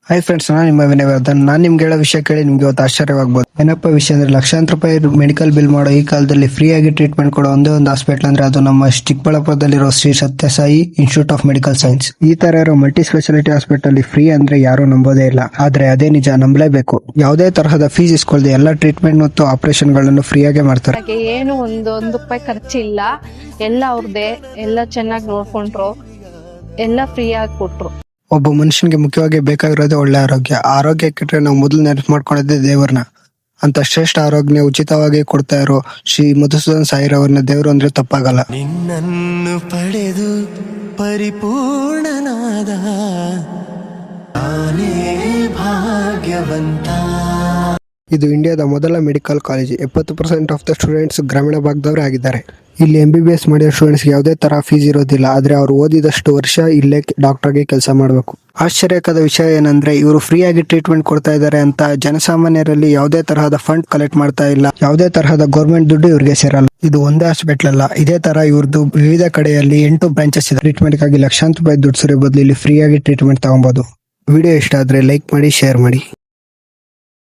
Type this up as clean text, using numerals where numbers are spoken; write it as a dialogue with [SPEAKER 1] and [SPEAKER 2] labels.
[SPEAKER 1] Hi friends, ನಾನು ನಿಮ್ಮ ವಿನಯವರ್ಧನ್. ನಾನು ನಿಮ್ಗೆ ಹೇಳೋ ವಿಷಯ ಕೇಳಿ ನಿಮ್ಗೆ ಇವತ್ತು ಆಶ್ಚರ್ಯವಾಗಬಹುದು. ಏನಪ್ಪ ವಿಷಯ ಅಂದ್ರೆ, ಲಕ್ಷಾಂತರ ರೂಪಾಯಿ ಮೆಡಿಕಲ್ ಬಿಲ್ ಮಾಡೋ ಈ ಕಾಲದಲ್ಲಿ ಫ್ರೀ ಆಗಿ ಟ್ರೀಟ್ಮೆಂಟ್ ಕೊಡೋ ಒಂದೇ ಒಂದು ಹಾಸ್ಪಿಟಲ್ ಅಂದ್ರೆ ಅದು ನಮ್ಮ ಚಿಕ್ಕಬಳ್ಳಾಪುರದಲ್ಲಿರೋ Shri Sathya Sai institute of medical science. ಈ ತರ ಇರೋ ಮಲ್ಟಿ ಸ್ಪೆಷಾಲಿಟಿ ಹಾಸ್ಪಿಟಲ್ ಫ್ರೀ ಅಂದ್ರೆ ಯಾರು ನಂಬೋದೇ ಇಲ್ಲ. ಆದ್ರೆ ಅದೇ ನಿಜ, ನಂಬಲೇಬೇಕು. ಯಾವುದೇ ತರಹದ ಫೀಸ್ ಇಸ್ಕೊಳ್ಳದೆ ಎಲ್ಲ ಟ್ರೀಟ್ಮೆಂಟ್ ಮತ್ತು ಆಪರೇಷನ್ ಗಳನ್ನು ಫ್ರೀ ಆಗೇ ಮಾಡ್ತಾರೆ.
[SPEAKER 2] ಏನು ಒಂದು ರೂಪಾಯಿ ಖರ್ಚಿಲ್ಲ, ಎಲ್ಲ ಅವ್ರದೇ, ಎಲ್ಲ ಚೆನ್ನಾಗಿ ನೋಡ್ಕೊಂಡ್ರು, ಎಲ್ಲ ಫ್ರೀ ಆಗಿ ಕೊಟ್ರು.
[SPEAKER 1] ಒಬ್ಬ ಮನುಷ್ಯನಿಗೆ ಮುಖ್ಯವಾಗಿ ಬೇಕಾಗಿರೋದೇ ಒಳ್ಳೆ ಆರೋಗ್ಯ. ಆರೋಗ್ಯ ಕೆಟ್ಟರೆ ನಾವು ಮೊದಲು ನೆನಪು ಮಾಡ್ಕೊಳ್ಳೋದೇ ದೇವ್ರನ್ನ. ಅಂತ ಶ್ರೇಷ್ಠ ಆರೋಗ್ಯ ಉಚಿತವಾಗಿ ಕೊಡ್ತಾ ಇರೋ ಶ್ರೀ ಮಧುಸೂದನ್ ಸಾಯಿರವ್ರನ್ನ ದೇವರು ಅಂದ್ರೆ ತಪ್ಪಾಗಲ್ಲ.
[SPEAKER 3] ನಿನ್ನನ್ನು ಪಡೆದು ಪರಿಪೂರ್ಣನಾದ ನಾನೇ ಭಾಗ್ಯವಂತ.
[SPEAKER 1] ಇದು ಇಂಡಿಯಾದ ಮೊದಲ medical college. 70% of the students ಗ್ರಾಮೀಣ ಭಾಗದವರೇ ಆಗಿದ್ದಾರೆ. ಇಲ್ಲಿ MBBS ಮಾಡಿರೋ ಸ್ಟೂಡೆಂಟ್ಸ್ ಯಾವುದೇ ತರ ಫೀಸ್ ಇರೋದಿಲ್ಲ. ಆದ್ರೆ ಅವ್ರು ಓದಿದಷ್ಟು ವರ್ಷ ಇಲ್ಲೇ ಡಾಕ್ಟರ್ಗೆ ಕೆಲಸ ಮಾಡಬೇಕು. ಆಶ್ಚರ್ಯಕರ ವಿಷಯ ಏನಂದ್ರೆ, ಇವರು ಫ್ರೀ ಆಗಿ ಟ್ರೀಟ್ಮೆಂಟ್ ಕೊಡ್ತಾ ಇದ್ದಾರೆ ಅಂತ ಜನಸಾಮಾನ್ಯರಲ್ಲಿ ಯಾವುದೇ ತರಹದ ಫಂಡ್ ಕಲೆಕ್ಟ್ ಮಾಡ್ತಾ ಇಲ್ಲ. ಯಾವುದೇ ತರಹದ ಗೌರ್ಮೆಂಟ್ ದುಡ್ಡು ಇವ್ರಿಗೆ ಸೇರಲ್ಲ. ಇದು ಒಂದೇ ಹಾಸ್ಪಿಟಲ್ ಅಲ್ಲ, ಇದೇ ತರ ಇವ್ರದ್ದು ವಿವಿಧ ಕಡೆಯಲ್ಲಿ 8 ಬ್ರಾಂಚಸ್ ಇದೆ. ಟ್ರೀಟ್ಮೆಂಟ್ ಗಾಗಿ ಲಕ್ಷಾಂತರ ರೂಪಾಯಿ ದುಡ್ಡು ಸುರಿಯೋ ಬದಲು ಇಲ್ಲಿ ಫ್ರೀ ಆಗಿ ಟ್ರೀಟ್ಮೆಂಟ್ ತಗೊಬಹುದು. ವಿಡಿಯೋ ಇಷ್ಟ ಆದ್ರೆ ಲೈಕ್ ಮಾಡಿ, ಶೇರ್ ಮಾಡಿ.